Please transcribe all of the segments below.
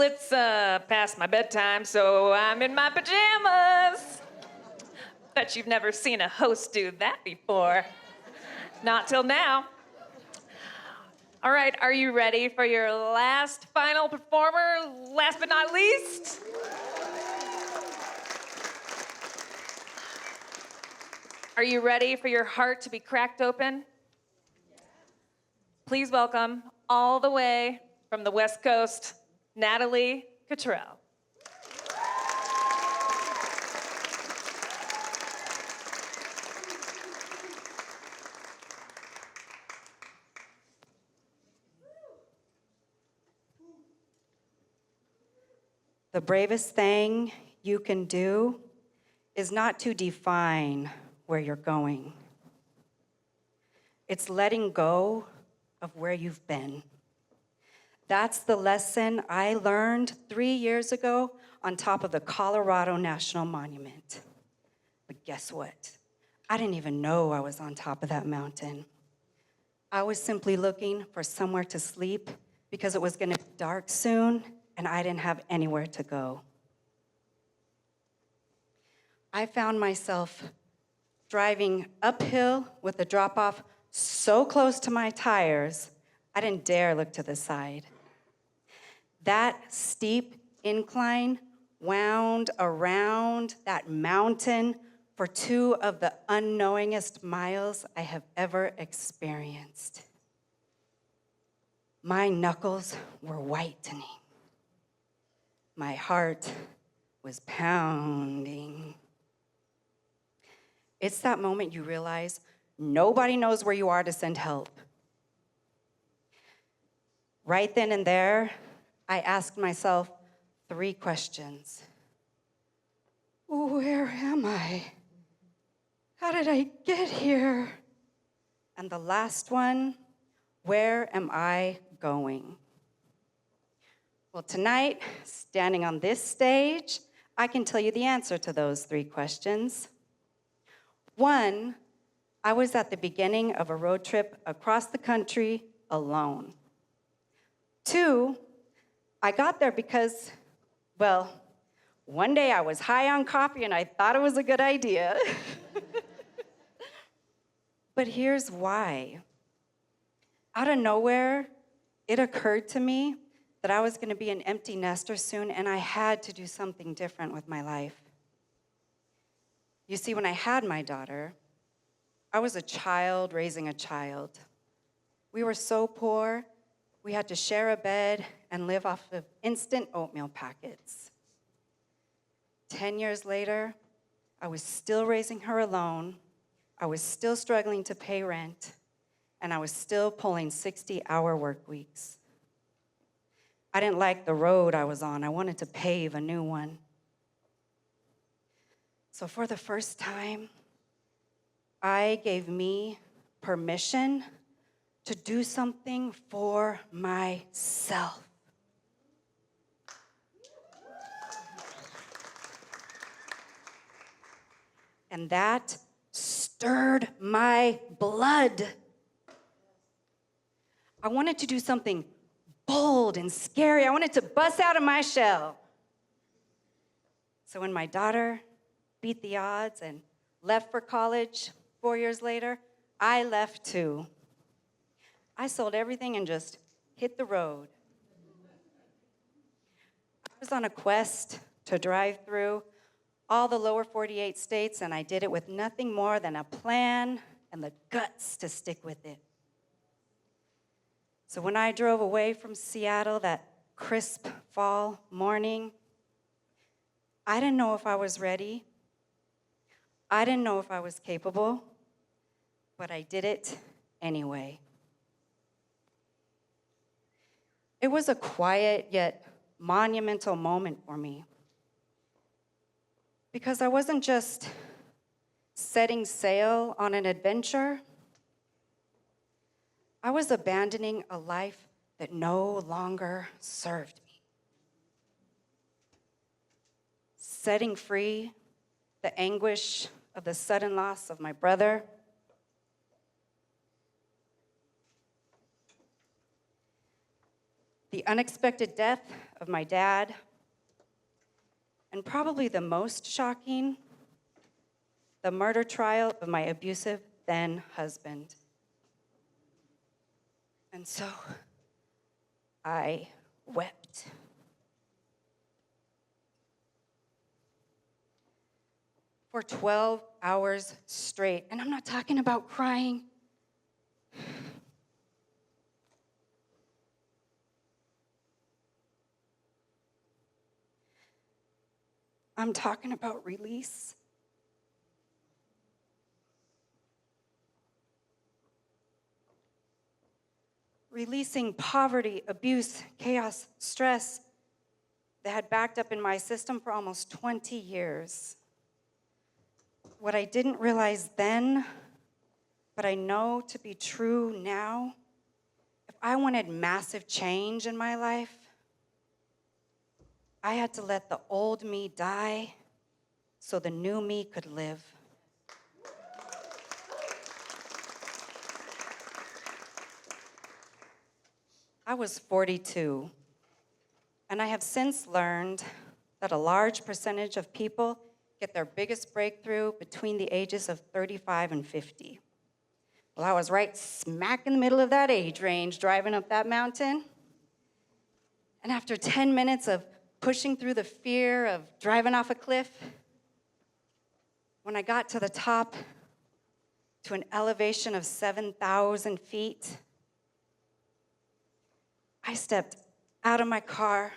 Well, it's past my bedtime, so I'm in my pajamas. Bet you've never seen a host do that before. Not till now. All right, are you ready for your last final performer, last but not least? Are you ready for your heart to be cracked open? Please welcome, all the way from the West Coast, Natalie Cottrell. The bravest thing you can do is not to define where you're going. It's letting go of where you've been. That's the lesson I learned 3 years ago on top of the Colorado National Monument. But guess what? I didn't even know I was on top of that mountain. I was simply looking for somewhere to sleep because it was gonna be dark soon and I didn't have anywhere to go. I found myself driving uphill with a drop-off so close to my tires, I didn't dare look to the side. That steep incline wound around that mountain for 2 of the unknowingest miles I have ever experienced. My knuckles were whitening. My heart was pounding. It's that moment you realize nobody knows where you are to send help. Right then and there, I asked myself 3 questions. Where am I? How did I get here? And the last one, where am I going? Well, tonight, standing on this stage, I can tell you the answer to those 3 questions. 1, I was at the beginning of a road trip across the country alone. 2, I got there because, well, one day I was high on coffee and I thought it was a good idea. But here's why. Out of nowhere, it occurred to me that I was gonna be an empty nester soon and I had to do something different with my life. You see, when I had my daughter, I was a child raising a child. We were so poor, we had to share a bed and live off of instant oatmeal packets. 10 years later, I was still raising her alone, I was still struggling to pay rent, and I was still pulling 60-hour work weeks. I didn't like the road I was on. I wanted to pave a new one. So for the first time, I gave me permission to do something for myself. And that stirred my blood. I wanted to do something bold and scary. I wanted to bust out of my shell. So when my daughter beat the odds and left for college 4 years later, I left too. I sold everything and just hit the road. I was on a quest to drive through all the lower 48 states, and I did it with nothing more than a plan and the guts to stick with it. So when I drove away from Seattle that crisp fall morning, I didn't know if I was ready. I didn't know if I was capable, but I did it anyway. It was a quiet yet monumental moment for me because I wasn't just setting sail on an adventure. I was abandoning a life that no longer served me. Setting free the anguish of the sudden loss of my brother. the unexpected death of my dad, and probably the most shocking, the murder trial of my abusive then husband. And so I wept. For 12 hours straight. And I'm not talking about crying. I'm talking about release. Releasing poverty, abuse, chaos, stress that had backed up in my system for almost 20 years. What I didn't realize then, but I know to be true now, if I wanted massive change in my life, I had to let the old me die so the new me could live. I was 42, and I have since learned that a large percentage of people get their biggest breakthrough between the ages of 35 and 50. Well, I was right smack in the middle of that age range driving up that mountain. And after 10 minutes of pushing through the fear of driving off a cliff, when I got to the top, to an elevation of 7,000 feet, I stepped out of my car,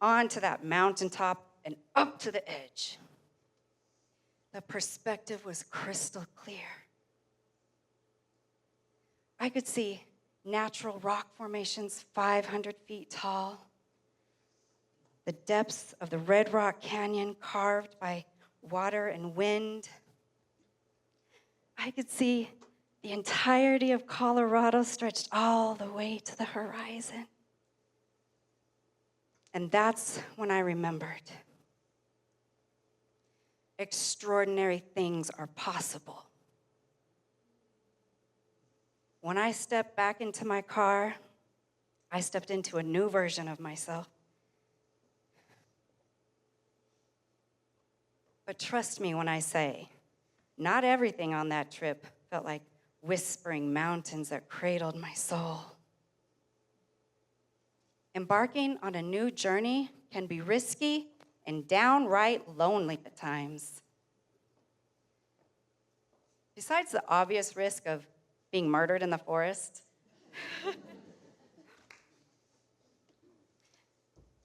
onto that mountaintop, and up to the edge. The perspective was crystal clear. I could see natural rock formations 500 feet tall, the depths of the Red Rock Canyon carved by water and wind. I could see the entirety of Colorado stretched all the way to the horizon. And that's when I remembered. Extraordinary things are possible. When I stepped back into my car, I stepped into a new version of myself. But trust me when I say, not everything on that trip felt like whispering mountains that cradled my soul. Embarking on a new journey can be risky and downright lonely at times. Besides the obvious risk of being murdered in the forest,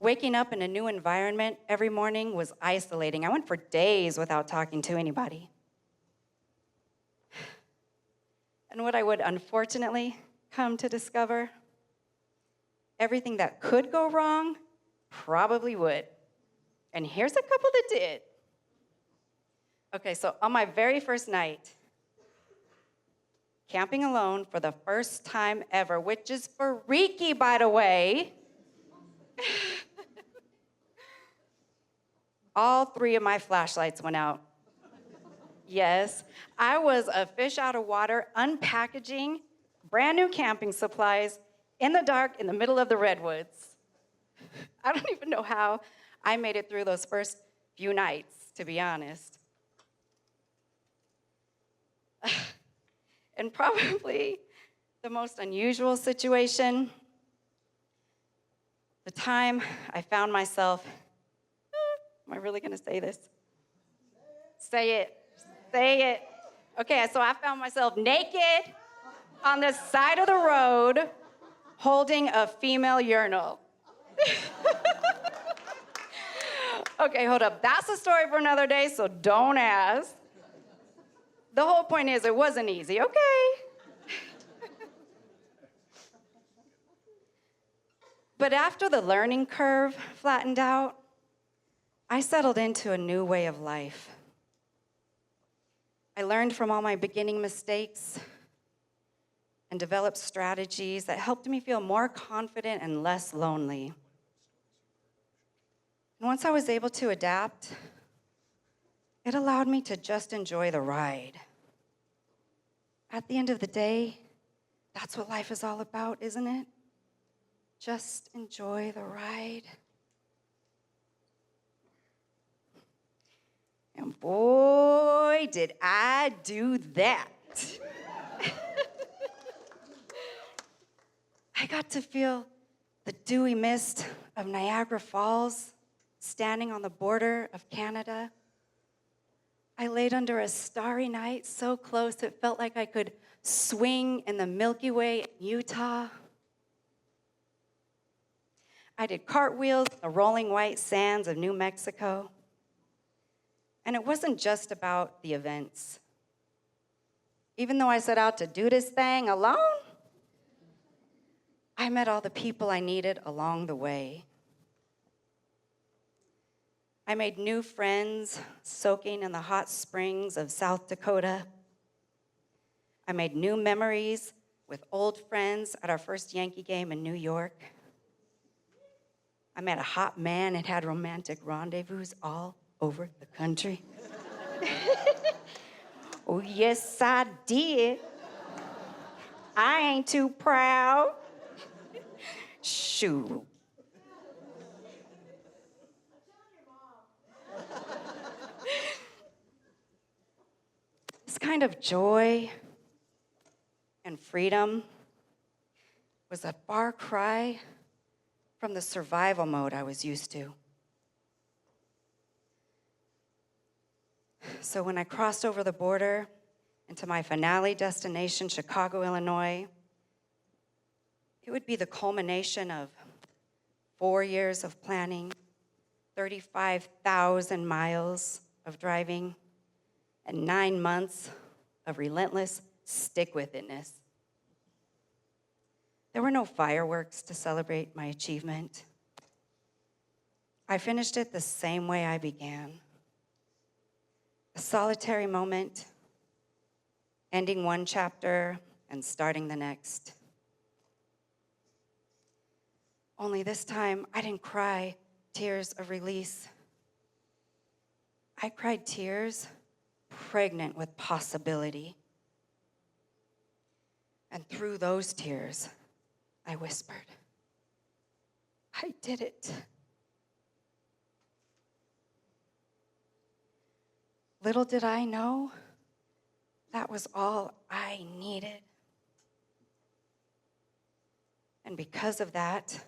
waking up in a new environment every morning was isolating. I went for days without talking to anybody. And what I would unfortunately come to discover, everything that could go wrong probably would. And here's a couple that did. Okay, so on my very first night, camping alone for the first time ever, which is freaky, by the way, all 3 of my flashlights went out. Yes, I was a fish out of water, unpackaging brand new camping supplies in the dark in the middle of the redwoods. I don't even know how I made it through those first few nights, to be honest. And probably the most unusual situation, the time I found myself, am I really gonna say this? Say it. Say it. Okay, so I found myself naked on the side of the road holding a female urinal. Okay, hold up. That's a story for another day, so don't ask. The whole point is it wasn't easy, okay? But after the learning curve flattened out, I settled into a new way of life. I learned from all my beginning mistakes and developed strategies that helped me feel more confident and less lonely. And once I was able to adapt, it allowed me to just enjoy the ride. At the end of the day, that's what life is all about, isn't it? just enjoy the ride. And boy, did I do that. I got to feel the dewy mist of Niagara Falls standing on the border of Canada. I laid under a starry night so close it felt like I could swing in the Milky Way in Utah. I did cartwheels in the rolling white sands of New Mexico. And it wasn't just about the events. Even though I set out to do this thing alone, I met all the people I needed along the way. I made new friends soaking in the hot springs of South Dakota. I made new memories with old friends at our first Yankee game in New York. I met a hot man and had romantic rendezvous all over the country. Oh, yes, I did. I ain't too proud. Shoot. This kind of joy and freedom was a far cry from the survival mode I was used to. So when I crossed over the border into my finale destination, Chicago, Illinois, it would be the culmination of 4 years of planning, 35,000 miles of driving, and 9 months of relentless stick-with-itness. There were no fireworks to celebrate my achievement. I finished it the same way I began. A solitary moment, ending one chapter and starting the next. Only this time, I didn't cry tears of release. I cried tears pregnant with possibility. And through those tears, I whispered, I did it. Little did I know, that was all I needed. And because of that,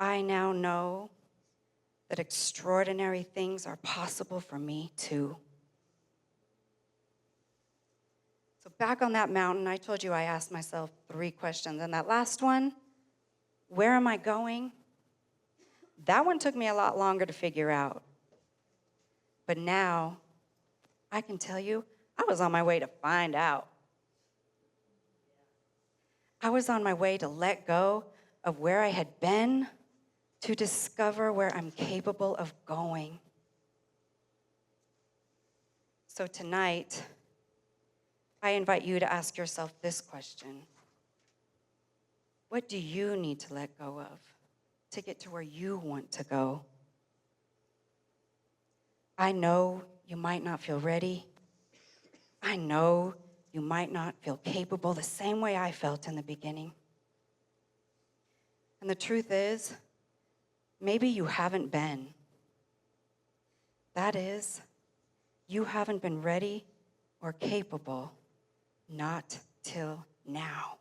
I now know that extraordinary things are possible for me too. So back on that mountain, I told you I asked myself 3 questions. And that last one, where am I going? That one took me a lot longer to figure out. But now, I can tell you, I was on my way to find out. I was on my way to let go of where I had been to discover where I'm capable of going. So tonight, I invite you to ask yourself this question. What do you need to let go of to get to where you want to go? I know you might not feel ready. I know you might not feel capable the same way I felt in the beginning. And the truth is, maybe you haven't been. That is, you haven't been ready or capable, not till now.